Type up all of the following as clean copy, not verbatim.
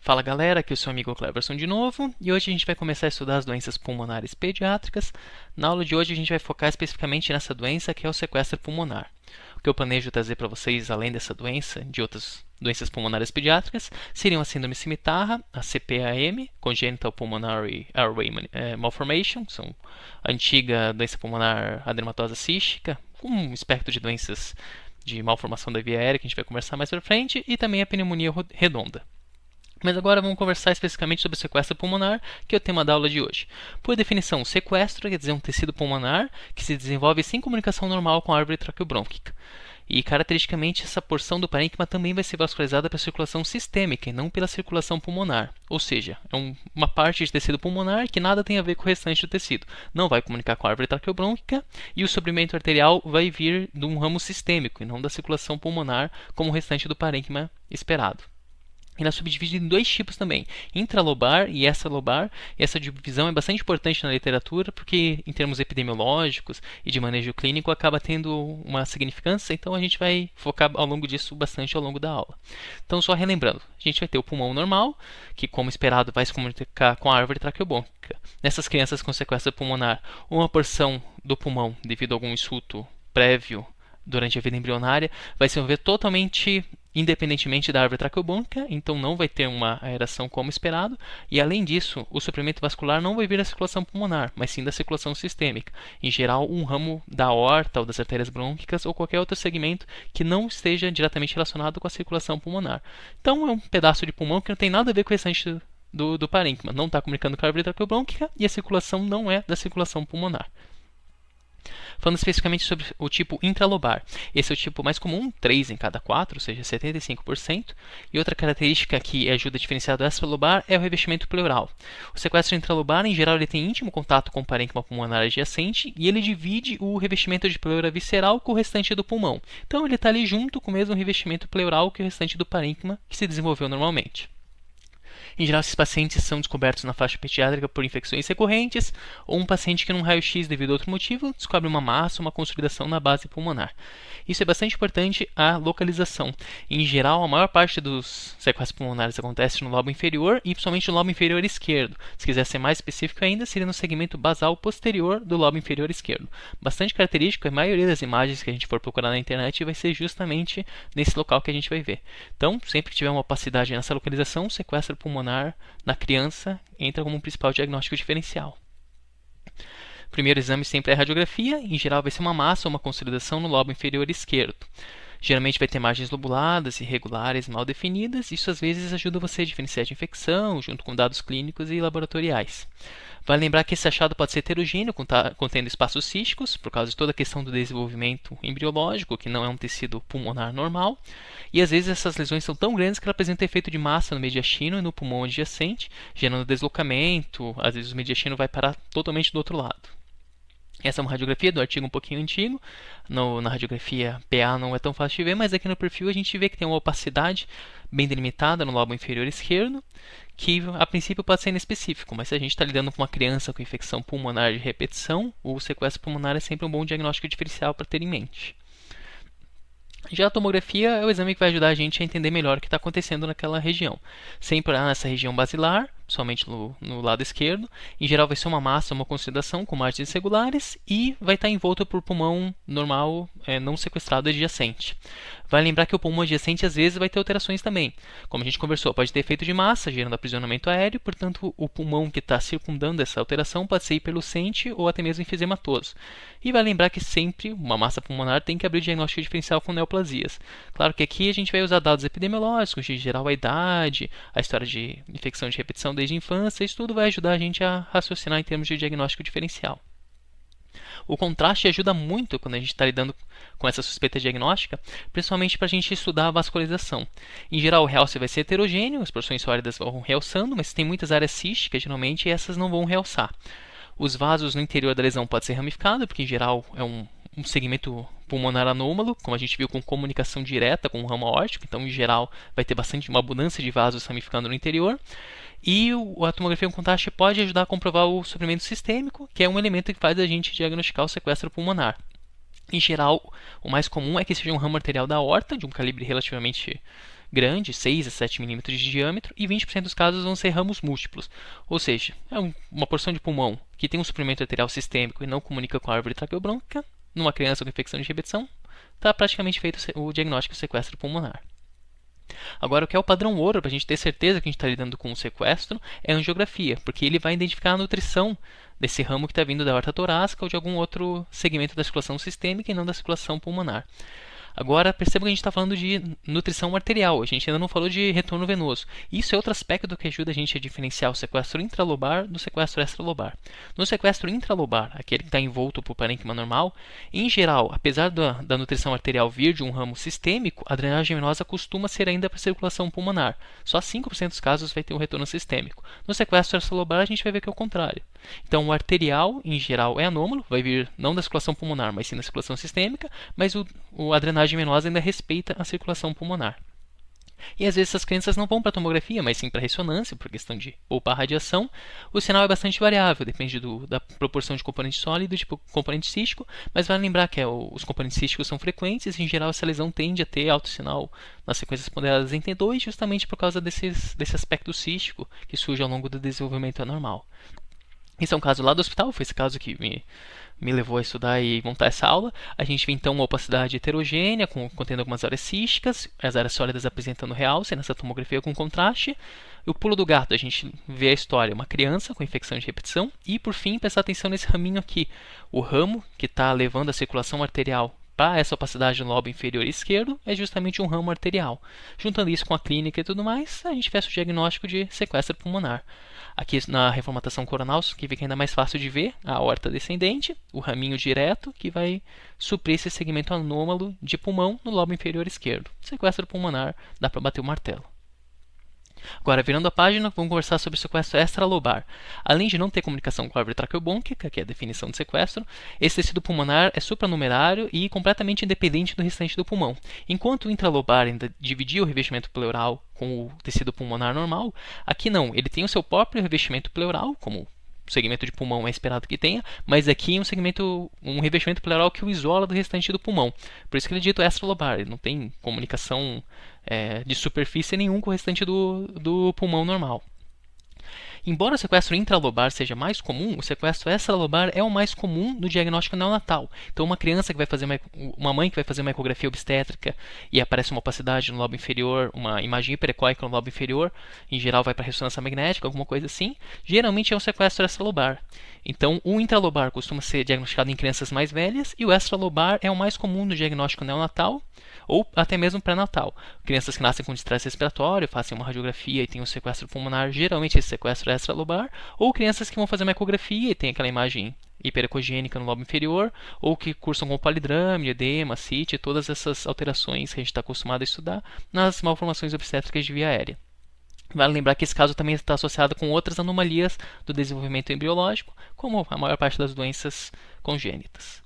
Fala galera, aqui é o seu amigo Cleverson de novo, e hoje a gente vai começar a estudar as doenças pulmonares pediátricas. Na aula de hoje a gente vai focar especificamente nessa doença que é o sequestro pulmonar. O que eu planejo trazer para vocês, além dessa doença, de outras doenças pulmonares pediátricas, seriam a síndrome cimitarra, a CPAM, Congenital Pulmonary Airway Malformation, são a antiga doença pulmonar adenomatosa cística, com um espectro de doenças de malformação da via aérea que a gente vai conversar mais para frente, e também a pneumonia redonda. Mas agora vamos conversar especificamente sobre o sequestro pulmonar, que é o tema da aula de hoje. Por definição, o sequestro quer dizer um tecido pulmonar que se desenvolve sem comunicação normal com a árvore traqueobrônquica. E, caracteristicamente, essa porção do parênquima também vai ser vascularizada pela circulação sistêmica e não pela circulação pulmonar. Ou seja, é uma parte de tecido pulmonar que nada tem a ver com o restante do tecido. Não vai comunicar com a árvore traqueobrônquica e o suprimento arterial vai vir de um ramo sistêmico e não da circulação pulmonar, como o restante do parênquima esperado. Ele é subdividido em dois tipos também, intralobar e extralobar. E essa divisão é bastante importante na literatura porque, em termos epidemiológicos e de manejo clínico, acaba tendo uma significância. Então, a gente vai focar ao longo disso bastante ao longo da aula. Então, só relembrando, a gente vai ter o pulmão normal, que, como esperado, vai se comunicar com a árvore traqueobrônquica. Nessas crianças com sequestro pulmonar, uma porção do pulmão, devido a algum insulto prévio durante a vida embrionária, vai se mover totalmente independentemente da árvore traqueobrônquica, então não vai ter uma aeração como esperado, e além disso, o suprimento vascular não vai vir da circulação pulmonar, mas sim da circulação sistêmica, em geral um ramo da aorta ou das artérias brônquicas ou qualquer outro segmento que não esteja diretamente relacionado com a circulação pulmonar. Então é um pedaço de pulmão que não tem nada a ver com o restante do parênquima, não está comunicando com a árvore traqueobrônquica e a circulação não é da circulação pulmonar. Falando especificamente sobre o tipo intralobar. Esse é o tipo mais comum, 3 em cada 4, ou seja, 75%. E outra característica que ajuda a diferenciar do extralobar é o revestimento pleural. O sequestro intralobar, em geral, ele tem íntimo contato com o parênquima pulmonar adjacente e ele divide o revestimento de pleura visceral com o restante do pulmão. Então, ele está ali junto com o mesmo revestimento pleural que o restante do parênquima que se desenvolveu normalmente. Em geral, esses pacientes são descobertos na faixa pediátrica por infecções recorrentes ou um paciente que, num raio-x devido a outro motivo, descobre uma massa ou uma consolidação na base pulmonar. Isso é bastante importante, a localização. Em geral, a maior parte dos sequestros pulmonares acontece no lobo inferior e principalmente no lobo inferior esquerdo. Se quiser ser mais específico ainda, seria no segmento basal posterior do lobo inferior esquerdo. Bastante característico, a maioria das imagens que a gente for procurar na internet vai ser justamente nesse local que a gente vai ver. Então, sempre que tiver uma opacidade nessa localização, o sequestro pulmonar na criança entra como um principal diagnóstico diferencial. O primeiro exame sempre é a radiografia, em geral vai ser uma massa ou uma consolidação no lobo inferior esquerdo. Geralmente vai ter margens lobuladas, irregulares, mal definidas. Isso às vezes ajuda você a diferenciar de infecção, junto com dados clínicos e laboratoriais. Vale lembrar que esse achado pode ser heterogêneo, contendo espaços císticos, por causa de toda a questão do desenvolvimento embriológico, que não é um tecido pulmonar normal. E às vezes essas lesões são tão grandes que ela apresentam efeito de massa no mediastino e no pulmão adjacente, gerando deslocamento. Às vezes o mediastino vai parar totalmente do outro lado. Essa é uma radiografia do artigo um pouquinho antigo. Na radiografia PA não é tão fácil de ver, mas aqui no perfil a gente vê que tem uma opacidade bem delimitada no lobo inferior esquerdo, que a princípio pode ser inespecífico, mas se a gente está lidando com uma criança com infecção pulmonar de repetição, o sequestro pulmonar é sempre um bom diagnóstico diferencial para ter em mente. Já a tomografia é o exame que vai ajudar a gente a entender melhor o que está acontecendo naquela região. Sempre nessa região basilar, somente no lado esquerdo. Em geral vai ser uma massa, uma consolidação com margens irregulares e vai estar envolto por pulmão normal, não sequestrado adjacente. Vale lembrar que o pulmão adjacente às vezes vai ter alterações também. Como a gente conversou, pode ter efeito de massa, gerando aprisionamento aéreo, portanto o pulmão que está circundando essa alteração pode ser hiperlucente ou até mesmo enfisematoso. E vale lembrar que sempre uma massa pulmonar tem que abrir o diagnóstico diferencial com neoplasias. Claro que aqui a gente vai usar dados epidemiológicos, de geral a idade, a história de infecção de repetição desde a infância, isso tudo vai ajudar a gente a raciocinar em termos de diagnóstico diferencial. O contraste ajuda muito quando a gente está lidando com essa suspeita diagnóstica, principalmente para a gente estudar a vascularização. Em geral, o realce vai ser heterogêneo, as porções sólidas vão realçando, mas tem muitas áreas císticas, geralmente, e essas não vão realçar. Os vasos no interior da lesão podem ser ramificados, porque em geral é um segmento pulmonar anômalo, como a gente viu com comunicação direta com o ramo aórtico, então em geral vai ter uma abundância de vasos ramificando no interior. E a tomografia com contraste pode ajudar a comprovar o suprimento sistêmico, que é um elemento que faz a gente diagnosticar o sequestro pulmonar. Em geral, o mais comum é que seja um ramo arterial da aorta, de um calibre relativamente grande, 6 a 7 milímetros de diâmetro, e 20% dos casos vão ser ramos múltiplos, ou seja, é uma porção de pulmão que tem um suprimento arterial sistêmico e não comunica com a árvore traqueobrônquica, numa criança com infecção de repetição, está praticamente feito o diagnóstico de sequestro pulmonar. Agora, o que é o padrão ouro, para a gente ter certeza que a gente está lidando com um sequestro, é a angiografia, porque ele vai identificar a nutrição desse ramo que está vindo da aorta torácica ou de algum outro segmento da circulação sistêmica e não da circulação pulmonar. Agora, perceba que a gente está falando de nutrição arterial, a gente ainda não falou de retorno venoso. Isso é outro aspecto que ajuda a gente a diferenciar o sequestro intralobar do sequestro extralobar. No sequestro intralobar, aquele que está envolto por parênquima normal, em geral, apesar da nutrição arterial vir de um ramo sistêmico, a drenagem venosa costuma ser ainda para a circulação pulmonar. Só 5% dos casos vai ter um retorno sistêmico. No sequestro extralobar, a gente vai ver que é o contrário. Então, o arterial, em geral, é anômalo, vai vir não da circulação pulmonar, mas sim da circulação sistêmica, mas a drenagem venosa ainda respeita a circulação pulmonar. E às vezes essas crianças não vão para a tomografia, mas sim para a ressonância, por questão de ou para a radiação. O sinal é bastante variável, depende da proporção de componente sólido e de componente cístico, mas vale lembrar que os componentes císticos são frequentes e, em geral, essa lesão tende a ter alto sinal nas sequências ponderadas em T2, justamente por causa desse aspecto cístico que surge ao longo do desenvolvimento anormal. Esse é um caso lá do hospital, foi esse caso que me levou a estudar e montar essa aula. A gente vê então uma opacidade heterogênea, contendo algumas áreas císticas, as áreas sólidas apresentando realce nessa tomografia com contraste. E o pulo do gato, a gente vê a história, uma criança com infecção de repetição. E por fim, prestar atenção nesse raminho aqui, o ramo que está levando a circulação arterial para essa opacidade no lobo inferior esquerdo é justamente um ramo arterial. Juntando isso com a clínica e tudo mais, a gente faz o diagnóstico de sequestro pulmonar. Aqui na reformatação coronal, que fica ainda mais fácil de ver, a aorta descendente, o raminho direto, que vai suprir esse segmento anômalo de pulmão no lobo inferior esquerdo. Sequestro pulmonar, dá para bater o martelo. Agora, virando a página, vamos conversar sobre o sequestro extralobar. Além de não ter comunicação com a árvore traqueobrônquica, que é a definição de sequestro, esse tecido pulmonar é supranumerário e completamente independente do restante do pulmão. Enquanto o intralobar ainda dividia o revestimento pleural com o tecido pulmonar normal, aqui não, ele tem o seu próprio revestimento pleural, como o segmento de pulmão é esperado que tenha, mas aqui é um revestimento pleural que o isola do restante do pulmão. Por isso que ele é dito extralobar, ele não tem comunicação de superfície nenhum com o restante do pulmão normal. Embora o sequestro intralobar seja mais comum, o sequestro extralobar é o mais comum no diagnóstico neonatal. Então, uma mãe que vai fazer uma ecografia obstétrica e aparece uma opacidade no lobo inferior, uma imagem hiperecóica no lobo inferior, em geral vai para ressonância magnética, alguma coisa assim, geralmente é um sequestro extralobar. Então, o intralobar costuma ser diagnosticado em crianças mais velhas e o extralobar é o mais comum no diagnóstico neonatal ou até mesmo pré-natal. Crianças que nascem com distresse respiratório, fazem uma radiografia e têm um sequestro pulmonar, geralmente esse sequestro é extralobar, ou crianças que vão fazer uma ecografia e tem aquela imagem hiperecogênica no lobo inferior, ou que cursam com palidrame, edema, CIT, todas essas alterações que a gente está acostumado a estudar nas malformações obstétricas de via aérea. Vale lembrar que esse caso também está associado com outras anomalias do desenvolvimento embriológico, como a maior parte das doenças congênitas.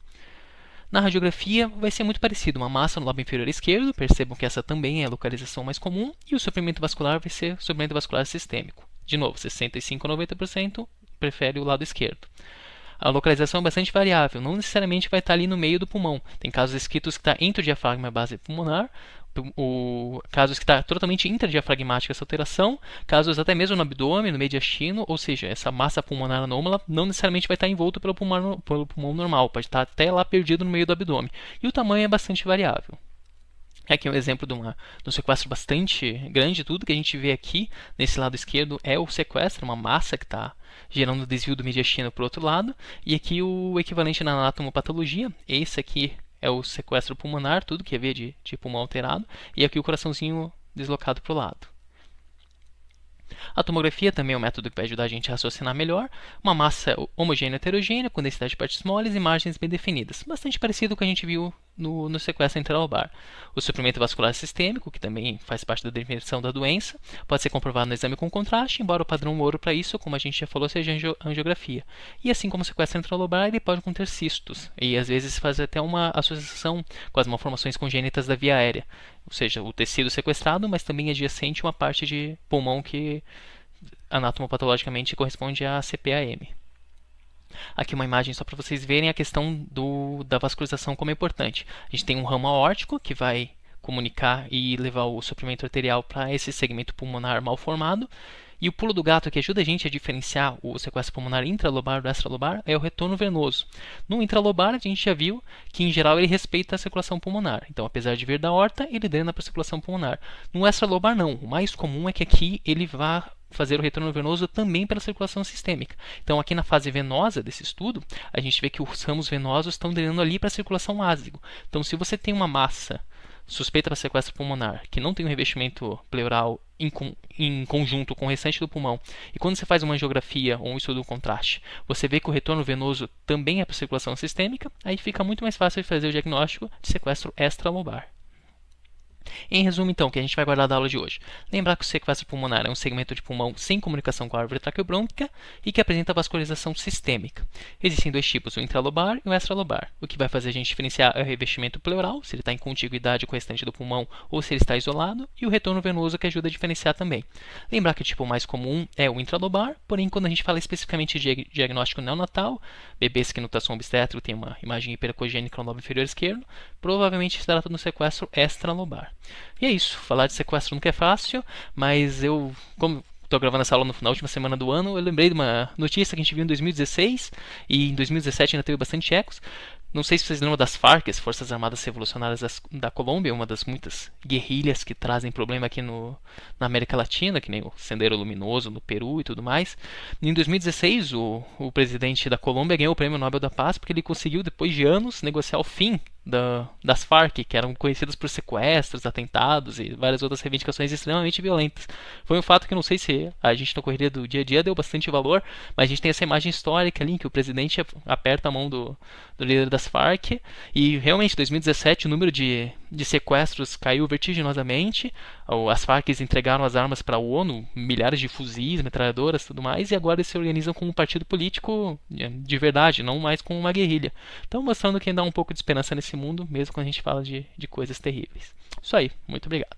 Na radiografia vai ser muito parecido, uma massa no lobo inferior esquerdo, percebam que essa também é a localização mais comum, e o sofrimento vascular vai ser sofrimento vascular sistêmico. De novo, 65 a 90% prefere o lado esquerdo. A localização é bastante variável, não necessariamente vai estar ali no meio do pulmão. Tem casos escritos que está entre o diafragma e a base pulmonar, casos que está totalmente intradiafragmática essa alteração, casos até mesmo no abdômen, no mediastino, ou seja, essa massa pulmonar anômala não necessariamente vai estar envolto pelo pulmão normal, pode estar até lá perdido no meio do abdômen. E o tamanho é bastante variável. Aqui é um exemplo de um sequestro bastante grande. Tudo que a gente vê aqui nesse lado esquerdo é o sequestro, uma massa que está gerando desvio do mediastino para o outro lado. E aqui o equivalente na anatomopatologia, esse aqui é o sequestro pulmonar, tudo que é ver de pulmão alterado, e aqui o coraçãozinho deslocado para o lado. A tomografia também é um método que vai ajudar a gente a raciocinar melhor. Uma massa homogênea heterogênea, com densidade de partes moles e margens bem definidas. Bastante parecido com o que a gente viu no sequestro intralobar. O suprimento vascular sistêmico, que também faz parte da definição da doença, pode ser comprovado no exame com contraste, embora o padrão ouro para isso, como a gente já falou, seja a angiografia. E assim como o sequestro intralobar, ele pode conter cistos, e às vezes faz até uma associação com as malformações congênitas da via aérea, ou seja, o tecido sequestrado, mas também adjacente uma parte de pulmão que anatomopatologicamente corresponde à CPAM. Aqui uma imagem só para vocês verem a questão da vascularização como é importante. A gente tem um ramo aórtico que vai comunicar e levar o suprimento arterial para esse segmento pulmonar mal formado. E o pulo do gato que ajuda a gente a diferenciar o sequestro pulmonar intralobar do extralobar é o retorno venoso. No intralobar, a gente já viu que, em geral, ele respeita a circulação pulmonar. Então, apesar de vir da aorta, ele drena para a circulação pulmonar. No extralobar, não. O mais comum é que aqui ele vá fazer o retorno venoso também pela circulação sistêmica. Então, aqui na fase venosa desse estudo, a gente vê que os ramos venosos estão drenando ali para a circulação ácido. Então, se você tem uma massa suspeita para sequestro pulmonar, que não tem um revestimento pleural em conjunto com o restante do pulmão, e quando você faz uma angiografia ou um estudo do contraste, você vê que o retorno venoso também é para circulação sistêmica, aí fica muito mais fácil de fazer o diagnóstico de sequestro extralobar. Em resumo, então, o que a gente vai guardar da aula de hoje? Lembrar que o sequestro pulmonar é um segmento de pulmão sem comunicação com a árvore traqueobrônquica e que apresenta vascularização sistêmica. Existem dois tipos, o intralobar e o extralobar. O que vai fazer a gente diferenciar é o revestimento pleural, se ele está em contiguidade com o restante do pulmão ou se ele está isolado, e o retorno venoso que ajuda a diferenciar também. Lembrar que o tipo mais comum é o intralobar, porém, quando a gente fala especificamente de diagnóstico neonatal, bebês que no ultrassom obstétrico tem uma imagem hiperecogênica no lobo inferior esquerdo, provavelmente se trata de um sequestro extralobar. E é isso, falar de sequestro nunca é fácil, mas como estou gravando essa aula na última semana do ano, eu lembrei de uma notícia que a gente viu em 2016, e em 2017 ainda teve bastante ecos. Não sei se vocês lembram das FARC, as Forças Armadas Revolucionárias da Colômbia, uma das muitas guerrilhas que trazem problema aqui na América Latina, que nem o Sendero Luminoso no Peru e tudo mais. Em 2016, o presidente da Colômbia ganhou o Prêmio Nobel da Paz porque ele conseguiu, depois de anos, negociar o fim das FARC, que eram conhecidas por sequestros, atentados e várias outras reivindicações extremamente violentas. Foi um fato que eu não sei se a gente na correria do dia a dia deu bastante valor, mas a gente tem essa imagem histórica ali em que o presidente aperta a mão do líder das FARC e realmente em 2017 o número de sequestros caiu vertiginosamente. As FARC entregaram as armas para a ONU, milhares de fuzis, metralhadoras e tudo mais, e agora eles se organizam como um partido político de verdade, não mais como uma guerrilha. Então mostrando que ainda há um pouco de esperança nesse mundo, mesmo quando a gente fala de coisas terríveis. Isso aí, muito obrigado.